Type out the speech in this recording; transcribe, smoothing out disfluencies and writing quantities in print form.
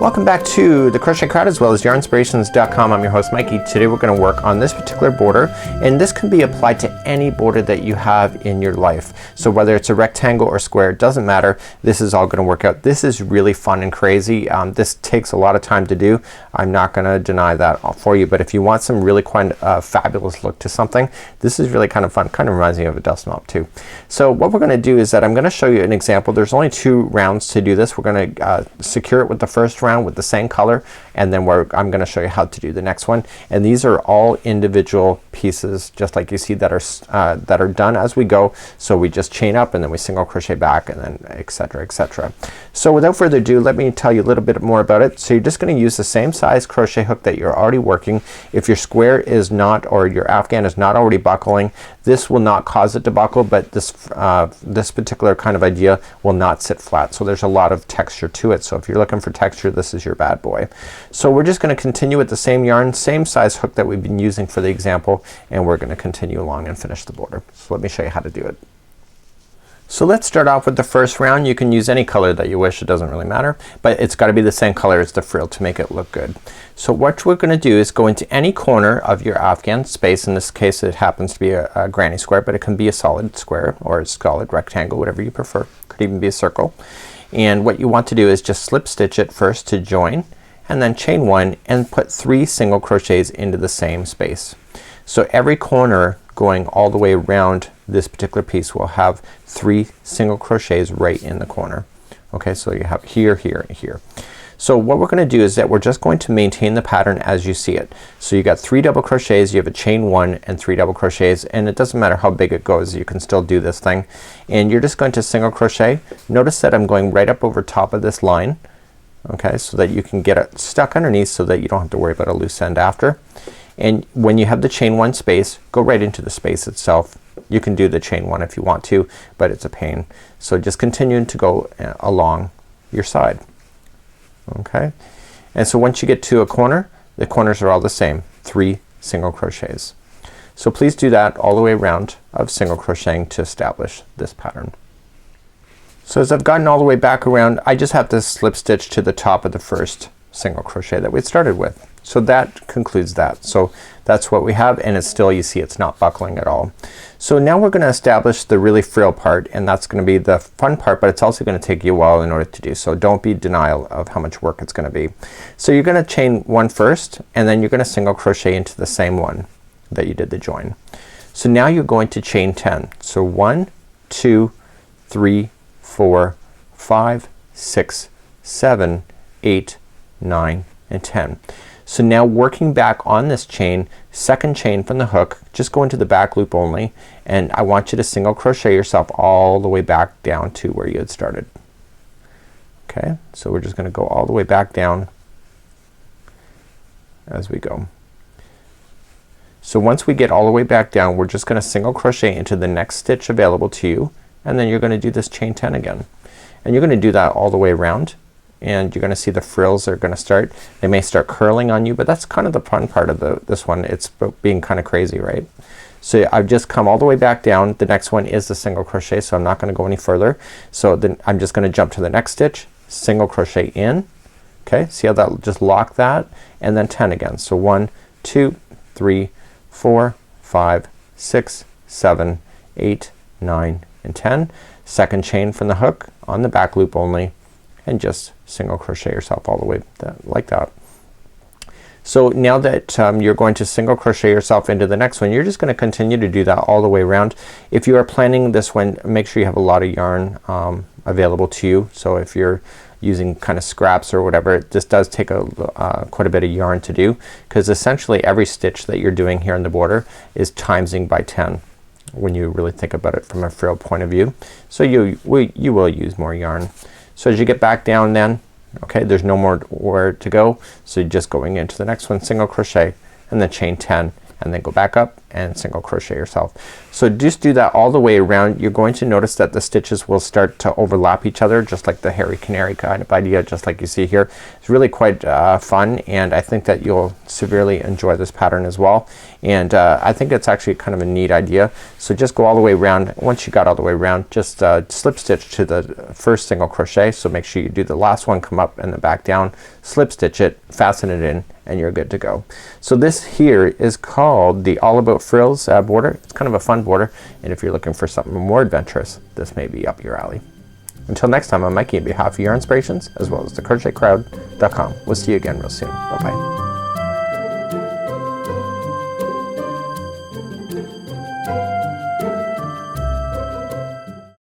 Welcome back to the Crochet Crowd as well as yarnspirations.com. I'm your host Mikey. Today we're going to work on this particular border, and this can be applied to any border that you have in your life. So whether it's a rectangle or square, it doesn't matter. This is all going to work out. This is really fun and crazy. This takes a lot of time to do. I'm not going to deny that for you, but if you want some really quite fabulous look to something, this is really kind of fun. Kind of reminds me of a dust mop too. So what we're going to do is that I'm going to show you an example. There's only 2 rounds to do this. We're going to secure it with the first round with the same color, and then I'm going to show you how to do the next one. And these are all individual pieces, just like you see, that are done as we go. So we just chain up and then we single crochet back, and then etc, etc. So without further ado, let me tell you a little bit more about it. So you're just going to use the same size crochet hook that you're already working. If your square is not, or your afghan is not already buckling, this will not cause it to buckle, but this particular kind of idea will not sit flat. So there's a lot of texture to it. So if you're looking for texture, this is your bad boy. So we're just going to continue with the same yarn, same size hook that we've been using for the example, and we're going to continue along and finish the border. So let me show you how to do it. So let's start off with the first round. You can use any color that you wish, it doesn't really matter, but it's got to be the same color as the frill to make it look good. So what we're going to do is go into any corner of your afghan space. In this case it happens to be a granny square, but it can be a solid square or a solid rectangle, whatever you prefer. Could even be a circle. And what you want to do is just slip stitch it first to join, and then chain 1 and put 3 single crochets into the same space. So every corner going all the way around this particular piece will have 3 single crochets right in the corner. Okay, so you have here, here, and here. So what we're going to do is that we're just going to maintain the pattern as you see it. So you got 3 double crochets, you have a chain 1 and 3 double crochets, and it doesn't matter how big it goes, you can still do this thing. And you're just going to single crochet. Notice that I'm going right up over top of this line, okay, so that you can get it stuck underneath so that you don't have to worry about a loose end after. And when you have the chain 1 space, go right into the space itself. You can do the chain 1 if you want to, but it's a pain. So just continue to go along your side. Okay, and so once you get to a corner, the corners are all the same, 3 single crochets. So please do that all the way around of single crocheting to establish this pattern. So as I've gotten all the way back around, I just have to slip stitch to the top of the first single crochet that we started with. So that concludes that. So that's what we have, and it's still, you see, it's not buckling at all. So now we're gonna establish the really frill part, and that's gonna be the fun part, but it's also gonna take you a while in order to do. So don't be denial of how much work it's gonna be. So you're gonna chain 1 first, and then you're gonna single crochet into the same one that you did the join. So now you're going to chain 10. So 1, 2, 3, 4, 5, 6, 7, 8, 9, and 10. So now working back on this chain, second chain from the hook, just go into the back loop only, and I want you to single crochet yourself all the way back down to where you had started. Okay, so we're just gonna go all the way back down as we go. So once we get all the way back down, we're just gonna single crochet into the next stitch available to you, and then you're gonna do this chain 10 again. And you're gonna do that all the way around, and you're gonna see the frills are gonna start. They may start curling on you, but that's kind of the fun part of this one. It's being kind of crazy, right? So I've just come all the way back down. The next one is the single crochet, so I'm not gonna go any further. So then I'm just gonna jump to the next stitch, single crochet in. Okay, see how that just lock that, and then 10 again. So 1, 2, 3, 4, 5, 6, 7, 8, 9, and 10. Second chain from the hook on the back loop only, and just single crochet yourself all the way like that. So now that you're going to single crochet yourself into the next one, you're just gonna continue to do that all the way around. If you are planning this one, make sure you have a lot of yarn available to you. So if you're using kind of scraps or whatever, this does take quite a bit of yarn to do, because essentially every stitch that you're doing here in the border is timesing by 10 when you really think about it from a frill point of view. So you will use more yarn. So as you get back down then, okay, there's no more where to go, so you're just going into the next one, single crochet, and then chain 10, and then go back up and single crochet yourself. So just do that all the way around. You're going to notice that the stitches will start to overlap each other, just like the hairy canary kind of idea, just like you see here. It's really quite fun, and I think that you'll severely enjoy this pattern as well. And I think it's actually kind of a neat idea. So just go all the way around. Once you got all the way around, just slip stitch to the first single crochet. So make sure you do the last one, come up and then back down, slip stitch it, fasten it in, and you're good to go. So this here is called the All About Frills border. It's kind of a fun border, and if you're looking for something more adventurous, this may be up your alley. Until next time, I'm Mikey on behalf of Yarn Inspirations as well as the crochetcrowd.com. We'll see you again real soon. Bye bye.